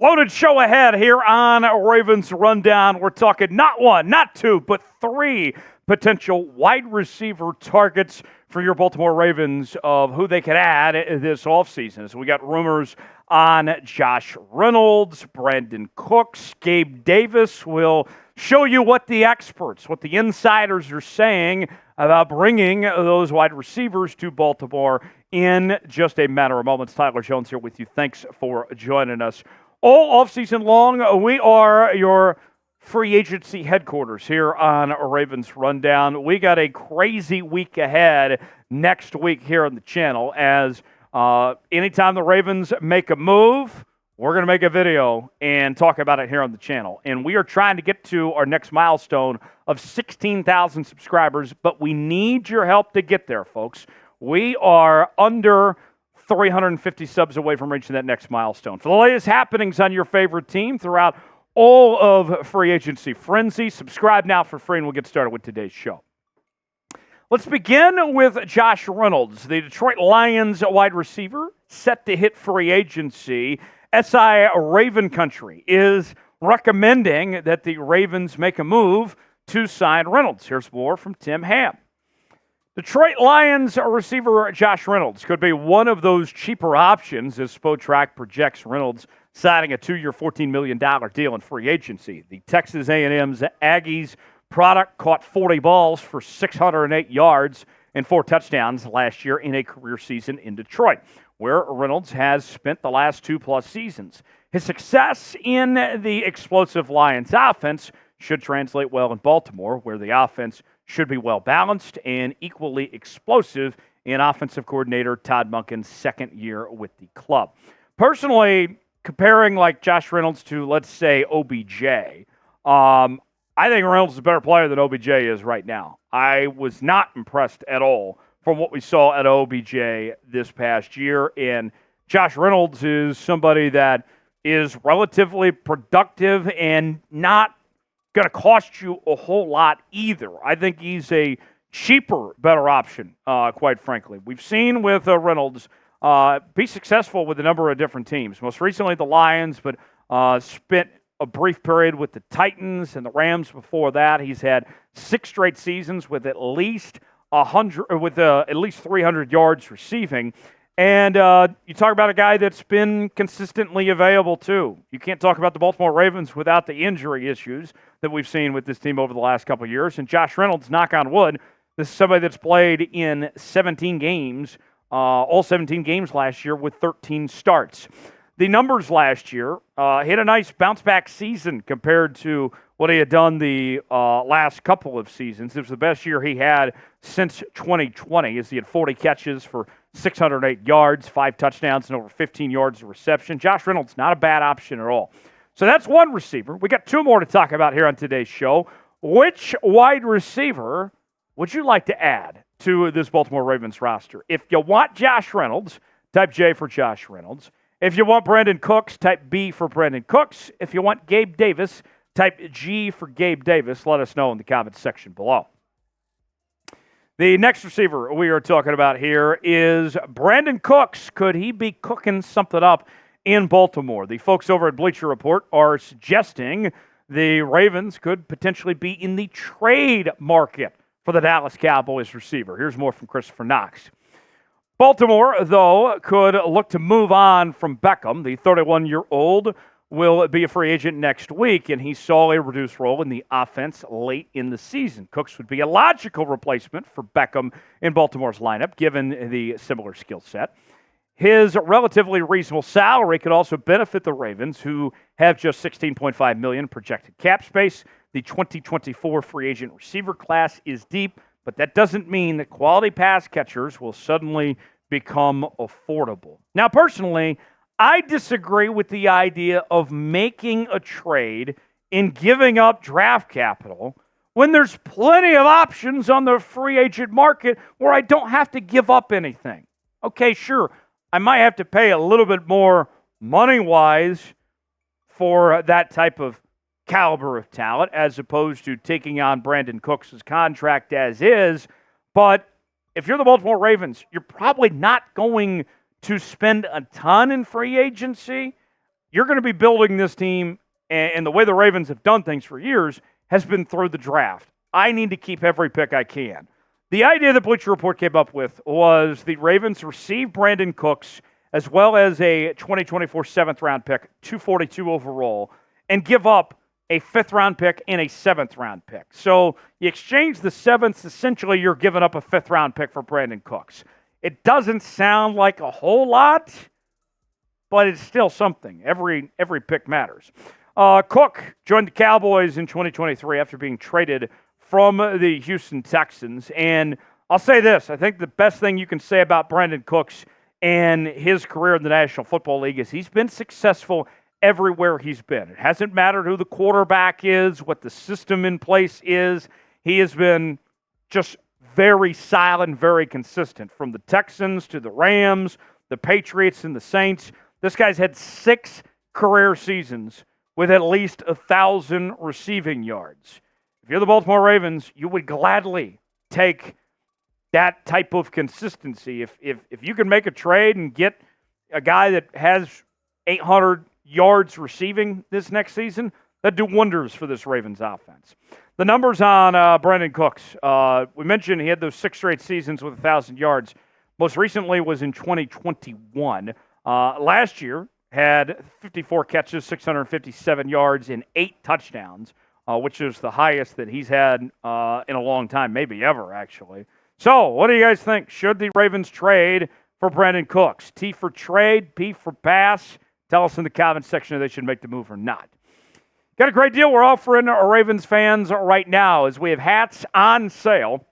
Loaded show ahead here on Ravens Rundown. We're talking not one, not two, but three potential wide receiver targets for your Baltimore Ravens of who they could add this offseason. So we got rumors on Josh Reynolds, Brandin Cooks, Gabe Davis. Will show you what the experts, what the insiders are saying about bringing those wide receivers to Baltimore in just a matter of moments. Tyler Jones here with you. Thanks for joining us. All offseason long, we are your free agency headquarters here on Ravens Rundown. We got a crazy week ahead next week here on the channel as anytime the Ravens make a move, we're going to make a video and talk about it here on the channel. And we are trying to get to our next milestone of 16,000 subscribers, but we need your help to get there, folks. We are under 350 subs away from reaching that next milestone. For the latest happenings on your favorite team throughout all of free agency frenzy, subscribe now for free, and we'll get started with today's show. Let's begin with Josh Reynolds, the Detroit Lions wide receiver, set to hit free agency. SI Raven Country is recommending that the Ravens make a move to sign Reynolds. Here's more from Tim Ham. Detroit Lions receiver Josh Reynolds could be one of those cheaper options as Spotrac projects Reynolds signing a 2-year, $14 million deal in free agency. The Texas A&M's Aggies product caught 40 balls for 608 yards and 4 touchdowns last year in a career season in Detroit, where Reynolds has spent the last 2+ seasons. His success in the explosive Lions offense should translate well in Baltimore, where the offense should be well-balanced and equally explosive in offensive coordinator Todd Monken's second year with the club. Personally, comparing like Josh Reynolds to, let's say, OBJ, I think Reynolds is a better player than OBJ is right now. I was not impressed at all from what we saw at OBJ this past year, and Josh Reynolds is somebody that is relatively productive and not going to cost you a whole lot either. I think he's a cheaper, better option, quite frankly. We've seen with Reynolds be successful with a number of different teams. Most recently the Lions, but spent a brief period with the Titans and the Rams before that. He's had 6 straight seasons with at least 300 yards receiving. And you talk about a guy that's been consistently available, too. You can't talk about the Baltimore Ravens without the injury issues that we've seen with this team over the last couple of years. And Josh Reynolds, knock on wood, this is somebody that's played in 17 games, all 17 games last year with 13 starts. The numbers last year, hit a nice bounce-back season compared to what he had done the last couple of seasons. It was the best year he had since 2020, as he had 40 catches for 608 yards, 5 touchdowns, and over 15 yards of reception. Josh Reynolds, not a bad option at all. So that's one receiver. We got 2 more to talk about here on today's show. Which wide receiver would you like to add to this Baltimore Ravens roster? If you want Josh Reynolds, type J for Josh Reynolds. If you want Brandin Cooks, type B for Brandin Cooks. If you want Gabe Davis, type G for Gabe Davis. Let us know in the comments section below. The next receiver we are talking about here is Brandin Cooks. Could he be cooking something up in Baltimore? The folks over at Bleacher Report are suggesting the Ravens could potentially be in the trade market for the Dallas Cowboys receiver. Here's more from Christopher Knox. Baltimore, though, could look to move on from Beckham. The 31-year-old will be a free agent next week, and he saw a reduced role in the offense late in the season. Cooks would be a logical replacement for Beckham in Baltimore's lineup, given the similar skill set. His relatively reasonable salary could also benefit the Ravens, who have just $16.5 million projected cap space. The 2024 free agent receiver class is deep, but that doesn't mean that quality pass catchers will suddenly become affordable. Now, personally, I disagree with the idea of making a trade and giving up draft capital when there's plenty of options on the free agent market where I don't have to give up anything. Okay, sure, I might have to pay a little bit more money-wise for that type of caliber of talent as opposed to taking on Brandin Cooks' contract as is, but if you're the Baltimore Ravens, you're probably not going to spend a ton in free agency. you're going to be building this team, and the way the Ravens have done things for years has been through the draft. I need to keep every pick I can. The idea that Bleacher Report came up with was the Ravens receive Brandin Cooks as well as a 2024 7th-round pick, 242 overall, and give up a 5th-round pick and a 7th-round pick. So you exchange the 7th, essentially you're giving up a 5th-round pick for Brandin Cooks. It doesn't sound like a whole lot, but it's still something. Every pick matters. Cook joined the Cowboys in 2023 after being traded from the Houston Texans. And I'll say this, I think the best thing you can say about Brandin Cooks and his career in the National Football League is he's been successful everywhere he's been. It hasn't mattered who the quarterback is, what the system in place is. He has been just very silent, very consistent. From the Texans to the Rams, the Patriots, and the Saints, this guy's had 6 career seasons with at least 1,000 receiving yards. If you're the Baltimore Ravens, you would gladly take that type of consistency. If you can make a trade and get a guy that has 800 yards receiving this next season, that'd do wonders for this Ravens offense. The numbers on Brandin Cooks. We mentioned he had those 6 straight seasons with 1,000 yards. Most recently was in 2021. Last year had 54 catches, 657 yards, and 8 touchdowns, which is the highest that he's had in a long time, maybe ever, actually. So, what do you guys think? Should the Ravens trade for Brandin Cooks? T for trade, P for pass? Tell us in the comments section if they should make the move or not. Got a great deal we're offering our Ravens fans right now as we have hats on sale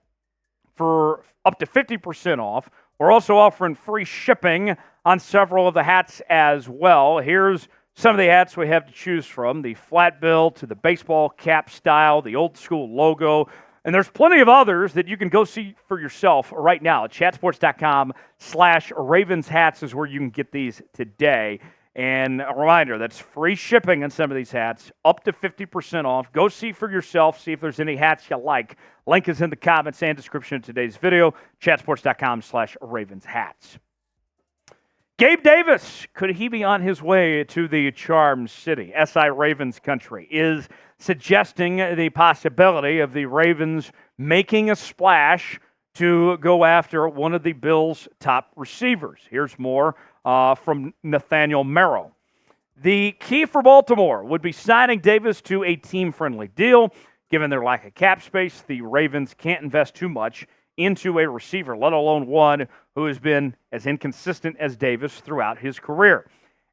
for up to 50% off. We're also offering free shipping on several of the hats as well. Here's some of the hats we have to choose from, the flat bill to the baseball cap style, the old school logo. And there's plenty of others that you can go see for yourself right now. Chatsports.com/Ravens hats is where you can get these today. And a reminder, that's free shipping on some of these hats, up to 50% off. Go see for yourself, see if there's any hats you like. Link is in the comments and description of today's video, chatsports.com/Ravens hats. Gabe Davis, could he be on his way to the Charm City? SI Ravens country is suggesting the possibility of the Ravens making a splash to go after one of the Bills' top receivers. Here's more from Nathaniel Merrill. The key for Baltimore would be signing Davis to a team-friendly deal. Given their lack of cap space, the Ravens can't invest too much into a receiver, let alone one who has been as inconsistent as Davis throughout his career.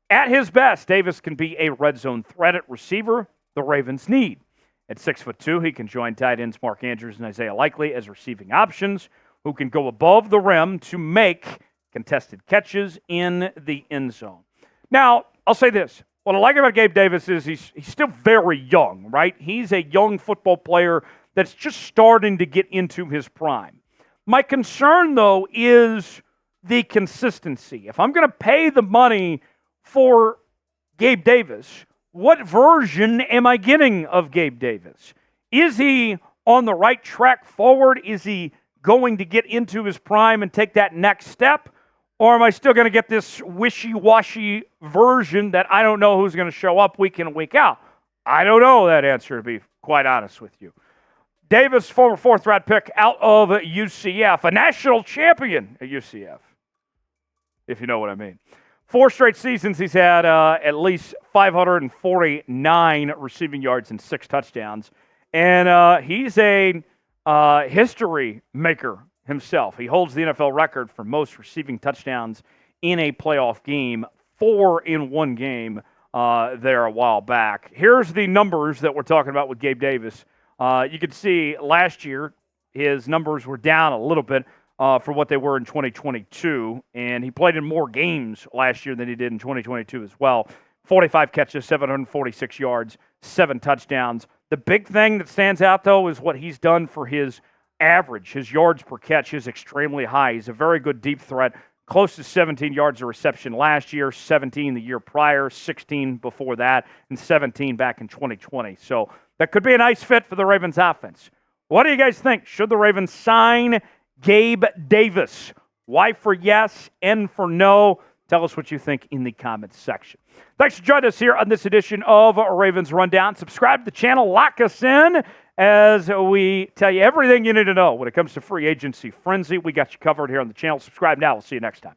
At his best, Davis can be a red zone threat at receiver the Ravens need. At 6'2", he can join tight ends Mark Andrews and Isaiah Likely as receiving options who can go above the rim to make contested catches in the end zone. Now, I'll say this. What I like about Gabe Davis is he's still very young, right? He's a young football player that's just starting to get into his prime. My concern, though, is the consistency. If I'm going to pay the money for Gabe Davis, what version am I getting of Gabe Davis? Is he on the right track forward? Is he going to get into his prime and take that next step? Or am I still going to get this wishy-washy version that I don't know who's going to show up week in and week out? I don't know that answer, to be quite honest with you. Davis, former 4th-round pick out of UCF, a national champion at UCF, if you know what I mean. 4 straight seasons he's had at least 549 receiving yards and 6 touchdowns. And he's a history maker himself. He holds the NFL record for most receiving touchdowns in a playoff game, 4 in one game there a while back. Here's the numbers that we're talking about with Gabe Davis. You can see last year his numbers were down a little bit for what they were in 2022, and he played in more games last year than he did in 2022 as well. 45 catches, 746 yards, 7 touchdowns. The big thing that stands out, though, is what he's done for his average. His yards per catch is extremely high. He's a very good deep threat, close to 17 yards of reception last year, 17 the year prior, 16 before that, and 17 back in 2020. So that could be a nice fit for the Ravens offense. What do you guys think? Should the Ravens sign Gabe Davis? Y for yes, N for no. Tell us what you think in the comments section. Thanks for joining us here on this edition of Ravens Rundown. Subscribe to the channel, lock us in as we tell you everything you need to know when it comes to free agency frenzy. We got you covered here on the channel. Subscribe now. We'll see you next time.